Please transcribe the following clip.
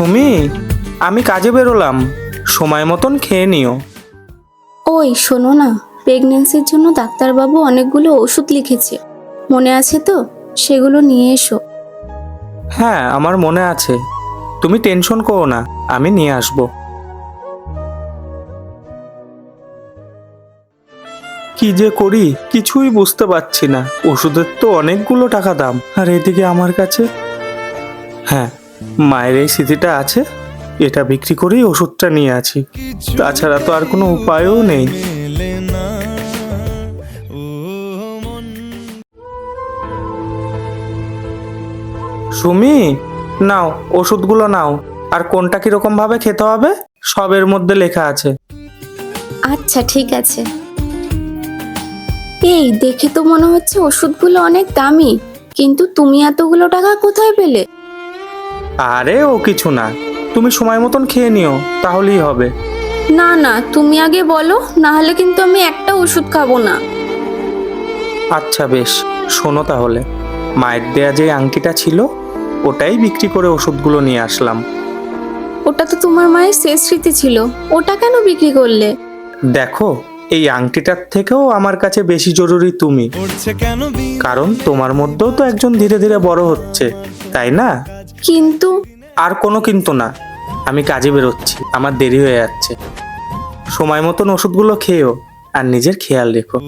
সুমি, আমি কাজে বেরোলাম, সময় মতন খেয়ে নিও। ওই শোনো না, প্রেগন্যান্সির জন্য ডাক্তারবাবু অনেকগুলো ওষুধ লিখেছে, মনে আছে তো? সেগুলো নিয়ে এসো। হ্যাঁ, আমার মনে আছে, তুমি টেনশন করো না, আমি নিয়ে আসবো। কি যে করি কিছুই বুঝতে পারছি না, ওষুধের তো অনেকগুলো টাকা দাম, আর এদিকে আমার কাছে। হ্যাঁ, মায়ের এই স্মৃতিটা আছে, এটা বিক্রি করেই ওষুধটা নিয়ে আছি, তাছাড়া তো আর কোনো উপায়ও নেই। সুমি, নাও ওষুধগুলো নাও, আর কোনটা কিরকম ভাবে খেতে হবে সবের মধ্যে লেখা আছে। আচ্ছা ঠিক আছে। এই দেখে তো মনে হচ্ছে ওষুধগুলো অনেক দামি, কিন্তু তুমি এতগুলো টাকা কোথায় পেলে? আরে ও কিছু না, তুমি সময় মতন খেয়ে নিও, তাহলেই হবে। না না, তুমি আগে বলো, না হলে কিন্তু আমি একটা ওষুধ খাবো না। আচ্ছা বেশ, শোনো তাহলে, মায়ের দেয়া যে আংটিটা ছিল ওটাই বিক্রি করে ওষুধগুলো নিয়ে আসলাম। ওটা তো তোমার মায়ের শেষ স্মৃতি ছিল, ওটা কেন বিক্রি করলে? দেখো, এই আংটিটার থেকেও আমার কাছে বেশি জরুরি তুমি, কারণ তোমার মধ্যেও তো একজন ধীরে ধীরে বড় হচ্ছে, তাই না? কিন্তু আর কোনো কিন্তু না, আমি কাজে বেরোচ্ছি, আমার দেরি হয়ে যাচ্ছে। সময় মতন ওষুধগুলো খেয়েও, আর নিজের খেয়াল রেখো।